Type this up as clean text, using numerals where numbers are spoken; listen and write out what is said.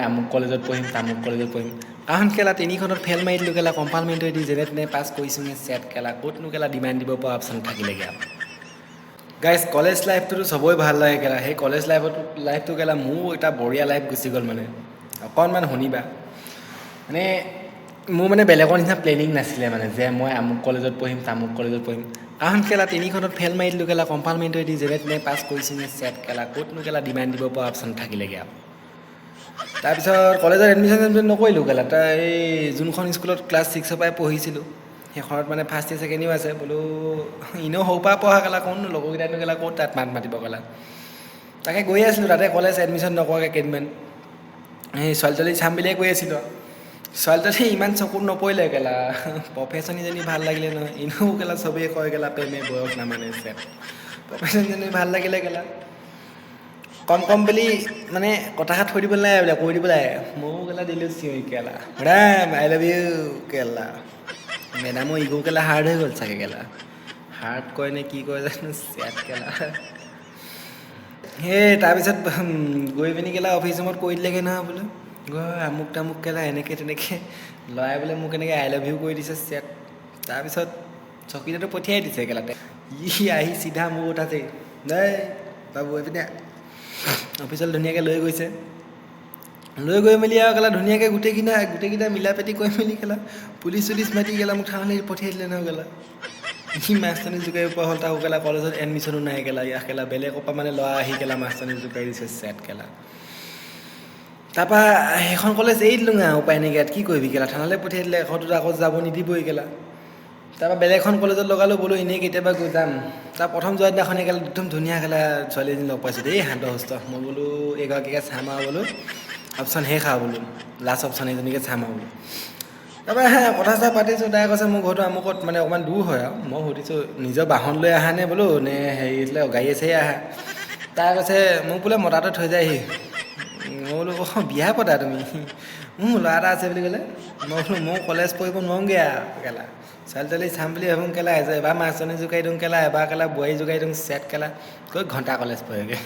আমুক কলেজত পঢ়িম তামুক কলেজত পঢ়িম কাৰণ কেলা তিনিখনত ফেল মাৰি দিলোঁ কেলা কম্পাৰ্টমেণ্টে দি যেনে তেনে পাছ কৰিছোঁগে চেট কেলা ক'তনো কেলা ডিমাণ্ড দিব পৰা অপশ্যন থাকিলেগৈ আৰু গাইজ কলেজ লাইফটোতো চবৰে ভাল লাগে কেলা সেই কলেজ লাইফটো কেলা মোৰ এটা বঢ়িয়া লাইফ গুচি গ'ল মানে অকণমান শুনিবা মানে মোৰ মানে বেলেগৰ নিচিনা প্লেনিং নাছিলে মানে যে মই আমুক কলেজত পঢ়িম তামুক কলেজত পঢ়িম কাৰণ কেলা তিনিখনত ফেল মাৰি দিলোঁ কেলা কম্পাৰ্টমেণ্টে দি যেনে তেনে পাছ কৰিছোঁগে চেট কেলা ক'তনো কেলা ডিমাণ্ড দিব পৰা অপশ্যন থাকিলেগৈ আৰু তাৰপিছত কলেজত এডমিশ্যন নকৰিলোঁ কেলা এই যোনখন স্কুলত ক্লাছ 6ৰ পৰাই পঢ়িছিলোঁ সেইখনত মানে ফাৰ্ষ্ট ইয়েৰ ছেকেণ্ড ইয়েৰ আছে বোলো এনেও সৰুৰ পৰা পঢ়া কেলা কোননো লগৰকেইটাইনো কেলা ক'ত তাত মাত মাতিব কেলা তাকে গৈ আছিলোঁ তাতে কলেজ এডমিশ্যন নকৰাকৈ কেইদিনমান সেই ছোৱালী চাম বুলিয়ে কৈ আছিলোঁ ছোৱালীজনী ইমান চকুত নপৰিলে কেলা প্ৰফেশ্যনজনী ভাল লাগিলে নহয় এনেও কেলা চবেই কয় কেলা প্ৰেমে বয়স নামানে চেট প্ৰফেশ্যনজনী ভাল লাগিলে কেলা কম বুলি মানে কথাষাৰ থৈ দিব নালাগে বোলে কৈ দিব লাগে ময়ো কেলা দিলোঁ চিঞৰি কেলা মেডাম আই লাভ ইউ কেলা মেডামৰ ইগ' কেলা হাৰ্ড হৈ গ'ল চাগে কেলা হাৰ্ড কয় নে কি কয় জানো চেট কেলা সেই তাৰপিছত গৈ পিনি কেলা অফিচ ৰুমত কৈ দিলেগৈ নহয় বোলো গৈ আমুক তামুক কেলা এনেকৈ তেনেকৈ ল'ৰাই বোলে মোক এনেকৈ আই লাভ ইউ কৰি দিছে চেট তাৰপিছত চকীদাৰটো পঠিয়াই দিছে কেলাতে ই আহি চিধা মোৰ উঠাইছে দেই বাবু এইপিনে অফিচত ধুনীয়াকৈ লৈ গৈছে লৈ গৈ মেলি আৰু কেলা ধুনীয়াকৈ গোটেইকেইটা মিলা প্ৰীতি কৰি মেলি কেলা পুলিচ চুলিচ মাতি কেলা মোক থানালৈ পঠিয়াই দিলে নহয় কেলা সি মাষ্টৰনী জোকাৰি পৰা হ'ল তাকো কেলা কলেজত এডমিশ্যনো নাই কেলা ইয়াক কেলা বেলেগৰ পৰা মানে ল'ৰা আহি কেলা মাষ্টৰনী জোকাৰি দিছে চেট কেলা তাৰপৰা সেইখন কলেজ এৰি দিলোঁ আৰু উপায় নাইকিয়া কি কৰিবি কেলা থানালৈ পঠিয়াই দিলে এখনতো আকৌ যাব নিদিবই কেলা তাৰপৰা বেলেগ এখন কলেজত লগালোঁ বোলো এনেই কেতিয়াবা গৈ যাম তাৰ প্ৰথম যোৱা দিনাখনে কেলা একদম ধুনীয়া কেলা ছোৱালী এজনী লগ পাইছোঁ দেই শান্ত সুস্থ মই বোলো এইগৰাকীকে চাম আৰু বোলো অপশ্যন শেষ আৰু বোলো লাষ্ট অপশ্যন এইজনীকে চাম আৰু বোলো তাৰপৰা কথা চথা পাতিছোঁ তাই কৈছে মোৰ ঘৰটো আমুকত মানে অকণমান দূৰ হয় আৰু মই সুধিছোঁ নিজৰ বাহন লৈ আহা নে বোলো নে হেৰি গাড়ী চাড়ী আহা তাই কৈছে মোক বোলে মতাটো থৈ যায়হি মই বোলো অঁ বিয়া পতা তুমি মোৰ ল'ৰা এটা আছে বুলি ক'লে মই বোলো মই কলেজ পঢ়িব নোৱাৰোঁগৈ আৰু কেলা ছোৱালী তোৱালী চাম বুলি ভাবোঁ কেলা এবাৰ মাষ্টৰনী জোকাৰি দিওঁ কেলা এবাৰ কেলা বোৱাৰী জোকাৰি দিওঁ চেট কেলা কৈ ঘণ্টা কলেজ পঢ়েগৈ